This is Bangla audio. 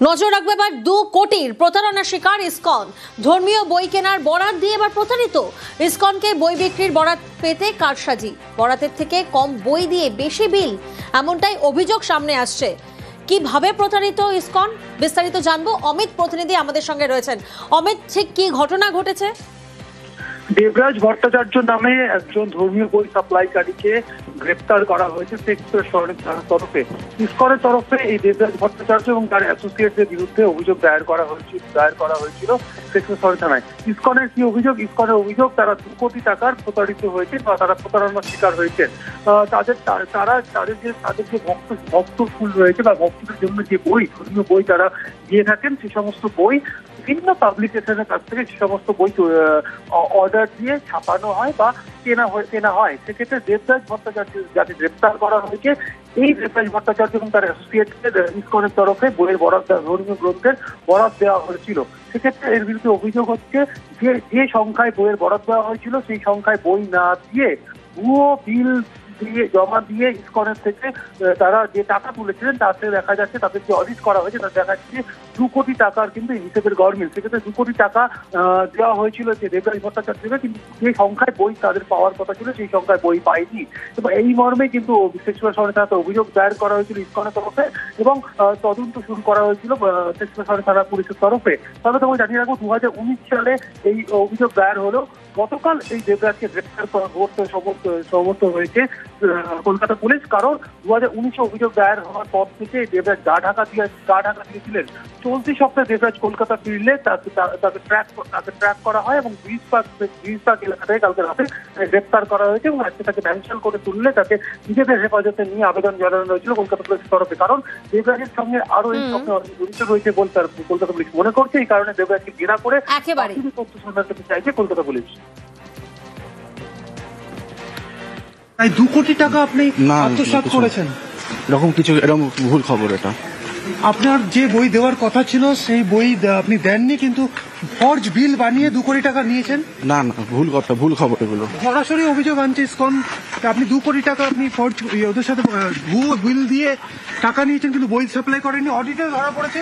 নজর রাখবে এবার 2 কোটির প্রতারণা শিকার ইসকন। ধর্মীয় বই কেনার বরাত দিয়ে এবার প্রতারিত। ইসকনকে বই বিক্রির বরাত পেতে কারসাজি, বরাতের থেকে কম বই দিয়ে বেশি বিল, এমনটাই অভিযোগ সামনে আসছে। কিভাবে প্রতারিত ইসকন, বিস্তারিত জানবো। অমিত প্রতিনিধি আমাদের সঙ্গে রয়েছেন। অমিত, ঠিক কি ঘটনা ঘটেছে? দেবরাজ ভট্টাচার্য নামে একজন ধর্মীয় বই সাপ্লাইকারীকে গ্রেপ্তার করা হয়েছে শেখপুরা শহরের থানার তরফে। ইসকনের তরফে এই দেবরাজ ভট্টাচার্য এবং তার অ্যাসোসিয়েটদের বিরুদ্ধে অভিযোগ দায়ের করা হয়েছিল শেখপুরা শহরের থানায়। ইসকনের কি অভিযোগ? ইসকনের অভিযোগ তারা 2 কোটি টাকার প্রতারিত হয়েছে বা তারা প্রতারণার শিকার হয়েছে। তাদের যে ভক্তকুল রয়েছে বা ভক্তদের জন্য যে বই, ধর্মীয় বই তারা দিয়ে থাকেন, সে সমস্ত বই বিভিন্ন পাবলিকেশনের কাছ থেকে সে সমস্ত বই অর্ডার দিয়ে ছাপানো হয় বা কেনা হয়। সেক্ষেত্রে দেবরাজ ভট্টাচার্য যাকে গ্রেপ্তার করা হয়েছে, এই দেবরাজ ভট্টাচার্য এবং তার অ্যাসোসিয়েটদের ইসকনের তরফে বইয়ের বরাত, ধর্মীয় গ্রন্থের বরাত দেওয়া হয়েছিল। সেক্ষেত্রে এর বিরুদ্ধে অভিযোগ হচ্ছে যে সংখ্যায় বইয়ের বরাত দেওয়া হয়েছিল সেই সংখ্যায় বই না দিয়ে ভুয়ো বিল জমা দিয়ে ইসকনের থেকে তারা যে টাকা তুলেছিলেন তাতে দেখা যাচ্ছে, তাদের যে অডিট করা হয়েছে তাতে দেখা যাচ্ছে 2 কোটি টাকার কিন্তু হিসেবের গড়মিল। সেক্ষেত্রে 2 কোটি টাকা দেওয়া হয়েছিল যে দেবরাজ ভট্টাচার্যকে, কিন্তু যে সংখ্যায় বই তাদের পাওয়ার কথা ছিল সেই সংখ্যায় বই পায়নি। এবং এই মর্মে কিন্তু শেখপুরা শহরের থানাতে অভিযোগ দায়ের করা হয়েছিল ইসকনের তরফে এবং তদন্ত শুরু করা হয়েছিল শেখপুরা শহরের থানা পুলিশের তরফে। তবে তোমাকে জানিয়ে রাখবো 2019 সালে এই অভিযোগ দায়ের হলো। গতকাল এই দেবরাজকে গ্রেপ্তার করতে সমর্থ হয়েছে কলকাতা পুলিশ, কারণ 2019 অভিযোগ দায়ের হওয়ার পর থেকে দেবরাজ গা ঢাকা দিয়েছিলেন। চলতি সপ্তাহে দেবরাজ কলকাতা ফিরলে তাকে ট্র্যাক করা হয় এবং ব্রিজ পার্ক এলাকা থেকে কালকে রাতে গ্রেপ্তার করা হয়েছে এবং আজকে তাকে ব্যাংশাল করে তুললে তাকে নিজেদের হেফাজতে নিয়ে আবেদন জানানো হয়েছিল কলকাতা পুলিশের তরফে। কারণ দেবরাজের সঙ্গে আরো এই সঙ্গে জড়িত রয়েছে বলে কলকাতা পুলিশ মনে করছে। এই কারণে দেবরাজকে ঘেরা করে তথ্য সন্ধান করতে চাইছে কলকাতা পুলিশ। তাই 2 কোটি টাকা আপনি আত্মসাৎ করেছেন? এরকম ভুল খবর। এটা আপনার যে বই দেওয়ার কথা ছিল সেই বই আপনি দেননি, কিন্তু ফর্জ বিল বানিয়ে 2 কোটি টাকা নিয়েছেন। না, ভুল কথা, ভুল খবর এগুলো। সরাসরি অভিযোগ আনছে ইসকন, আপনি 2 কোটি টাকা আপনি ফর্জ ওদের সাথে ভুয়ো বিল দিয়ে টাকা নিয়েছেন, কিন্তু বই সাপ্লাই করেননি, অডিটে ধরা পড়েছে।